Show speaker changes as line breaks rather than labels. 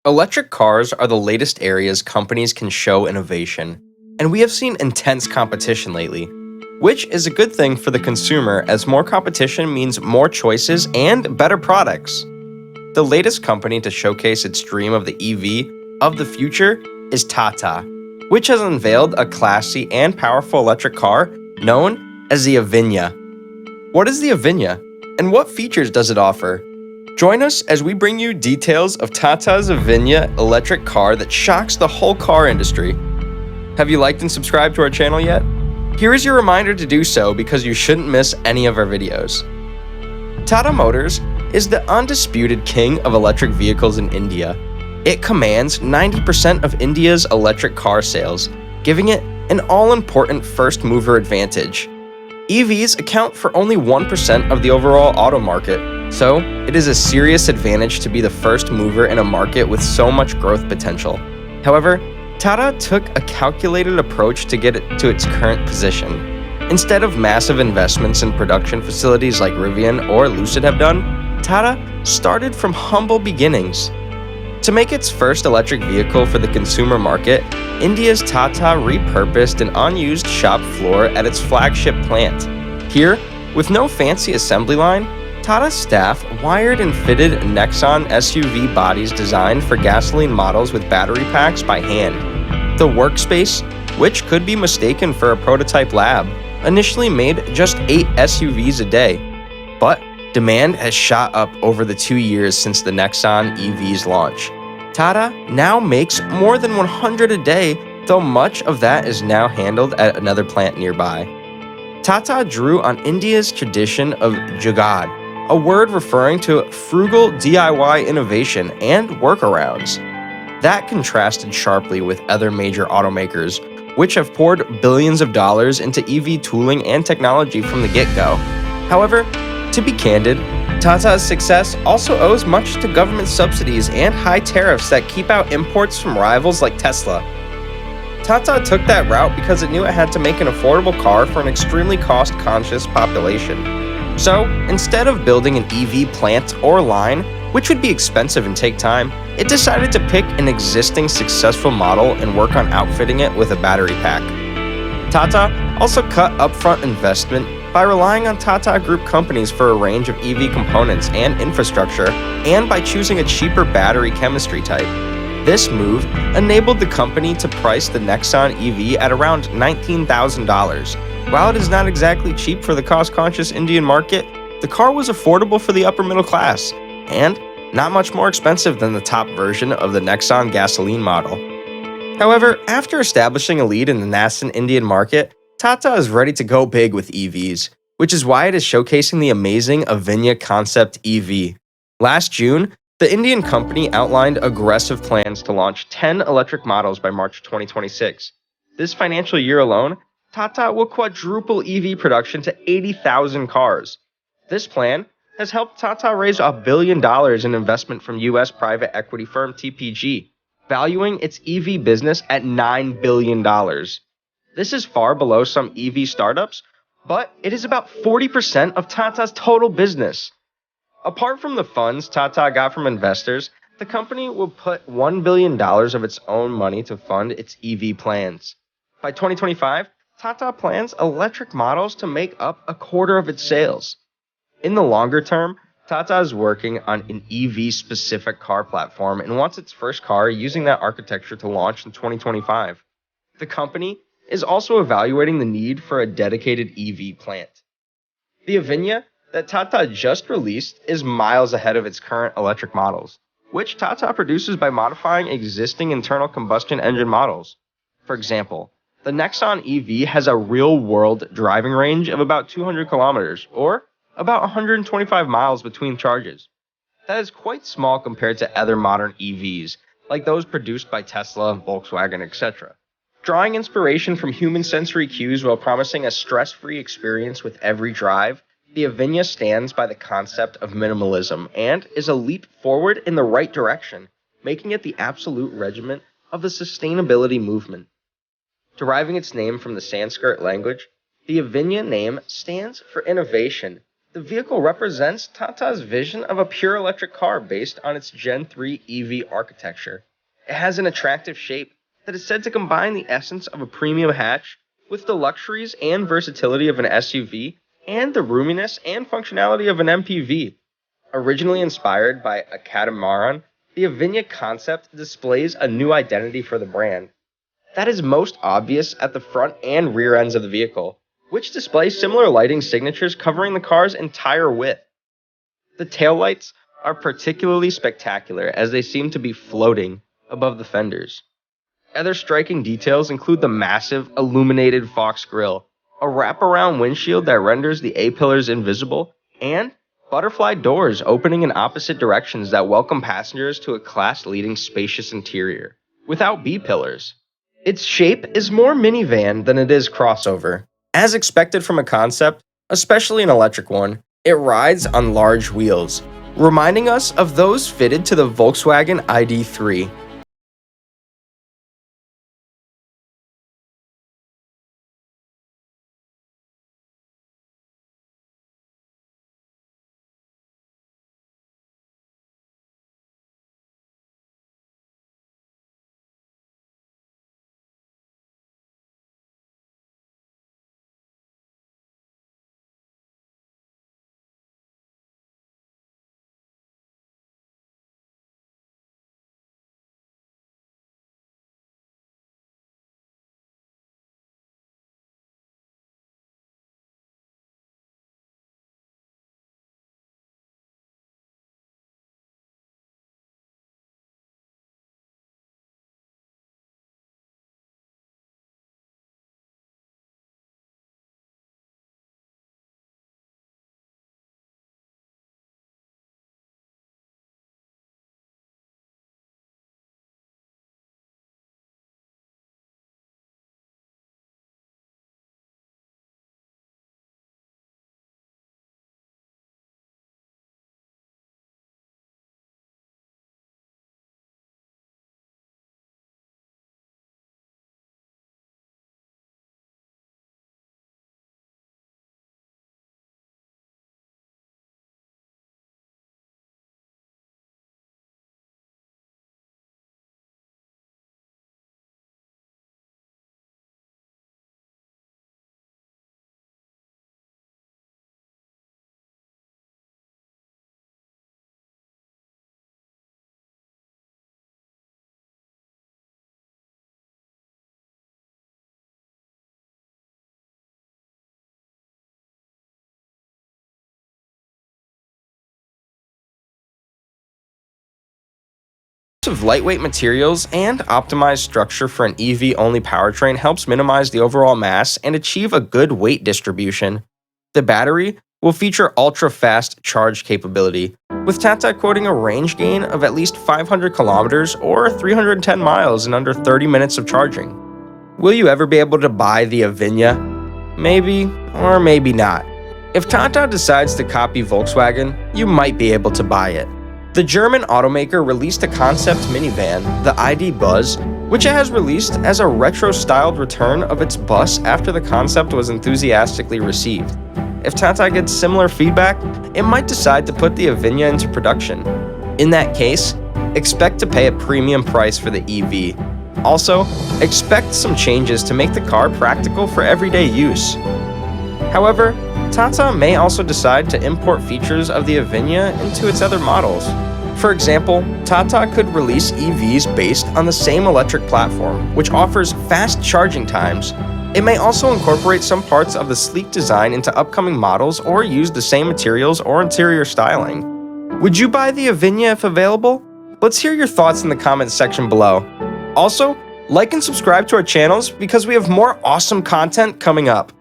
Electric cars are the latest areas companies can show innovation, and we have seen intense competition lately, which is a good thing for the consumer as more competition means more choices and better products. The latest company to showcase its dream of the EV of the future is Tata, which has unveiled a classy and powerful electric car known as the Avinya. What is the Avinya, and what features does it offer? Join us as we bring you details of Tata's Avinya electric car that shocks the whole car industry. Have you liked and subscribed to our channel yet? Here is your reminder to do so because you shouldn't miss any of our videos. Tata Motors is the undisputed king of electric vehicles in India. It commands 90% of India's electric car sales, giving it an all-important first-mover advantage. EVs account for only 1% of the overall auto market, so it is a serious advantage to be the first mover in a market with so much growth potential. However, Tata took a calculated approach to get it to its current position. Instead of massive investments in production facilities like Rivian or Lucid have done, Tata started from humble beginnings. To make its first electric vehicle for the consumer market, India's Tata repurposed an unused shop floor at its flagship plant. Here, with no fancy assembly line, Tata staff wired and fitted Nexon SUV bodies designed for gasoline models with battery packs by hand. The workspace, which could be mistaken for a prototype lab, initially made just 8 SUVs a day. But demand has shot up over the 2 years since the Nexon EV's launch. Tata now makes more than 100 a day, though much of that is now handled at another plant nearby. Tata drew on India's tradition of jugaad, a word referring to frugal DIY innovation and workarounds. That contrasted sharply with other major automakers, which have poured billions of dollars into EV tooling and technology from the get-go. However, to be candid, Tata's success also owes much to government subsidies and high tariffs that keep out imports from rivals like Tesla. Tata took that route because it knew it had to make an affordable car for an extremely cost-conscious population. So, instead of building an EV plant or line, which would be expensive and take time, it decided to pick an existing successful model and work on outfitting it with a battery pack. Tata also cut upfront investment by relying on Tata Group companies for a range of EV components and infrastructure, and by choosing a cheaper battery chemistry type. This move enabled the company to price the Nexon EV at around $19,000. While it is not exactly cheap for the cost-conscious Indian market, the car was affordable for the upper middle class, and not much more expensive than the top version of the Nexon gasoline model. However, after establishing a lead in the nascent Indian market, Tata is ready to go big with EVs, which is why it is showcasing the amazing Avinya concept EV. Last June, the Indian company outlined aggressive plans to launch 10 electric models by March 2026. This financial year alone, Tata will quadruple EV production to 80,000 cars. This plan has helped Tata raise $1 billion in investment from US private equity firm TPG, valuing its EV business at $9 billion. This is far below some EV startups, but it is about 40% of Tata's total business. Apart from the funds Tata got from investors, the company will put $1 billion of its own money to fund its EV plans. By 2025, Tata plans electric models to make up a quarter of its sales. In the longer term, Tata is working on an EV-specific car platform and wants its first car using that architecture to launch in 2025. The company is also evaluating the need for a dedicated EV plant. The Avinya that Tata just released is miles ahead of its current electric models, which Tata produces by modifying existing internal combustion engine models. For example, the Nexon EV has a real-world driving range of about 200 kilometers, or about 125 miles between charges. That is quite small compared to other modern EVs, like those produced by Tesla, Volkswagen, etc. Drawing inspiration from human sensory cues while promising a stress-free experience with every drive, the Avinya stands by the concept of minimalism and is a leap forward in the right direction, making it the absolute regiment of the sustainability movement. Deriving its name from the Sanskrit language, the Avinya name stands for innovation, The vehicle represents Tata's vision of a pure electric car based on its Gen 3 EV architecture. It has an attractive shape that is said to combine the essence of a premium hatch with the luxuries and versatility of an SUV and the roominess and functionality of an MPV. Originally inspired by a catamaran, the Avinya concept displays a new identity for the brand. That is most obvious at the front and rear ends of the vehicle, which display similar lighting signatures covering the car's entire width. The taillights are particularly spectacular as they seem to be floating above the fenders. Other striking details include the massive illuminated Fox grille, a wraparound windshield that renders the A-pillars invisible, and butterfly doors opening in opposite directions that welcome passengers to a class-leading spacious interior, without B-pillars. Its shape is more minivan than it is crossover. As expected from a concept, especially an electric one, it rides on large wheels, reminding us of those fitted to the Volkswagen ID.3. Of lightweight materials and optimized structure for an EV-only powertrain helps minimize the overall mass and achieve a good weight distribution. The battery will feature ultra-fast charge capability, with Tata quoting a range gain of at least 500 kilometers or 310 miles in under 30 minutes of charging. Will you ever be able to buy the Avinya? Maybe, or maybe not. If Tata decides to copy Volkswagen, you might be able to buy it. The German automaker released a concept minivan, the ID Buzz, which it has released as a retro-styled return of its bus after the concept was enthusiastically received. If Tata gets similar feedback, it might decide to put the Avinya into production. In that case, expect to pay a premium price for the EV. Also, expect some changes to make the car practical for everyday use. However, Tata may also decide to import features of the Avinya into its other models. For example, Tata could release EVs based on the same electric platform, which offers fast charging times. It may also incorporate some parts of the sleek design into upcoming models or use the same materials or interior styling. Would you buy the Avinya if available? Let's hear your thoughts in the comments section below. Also, like and subscribe to our channels because we have more awesome content coming up.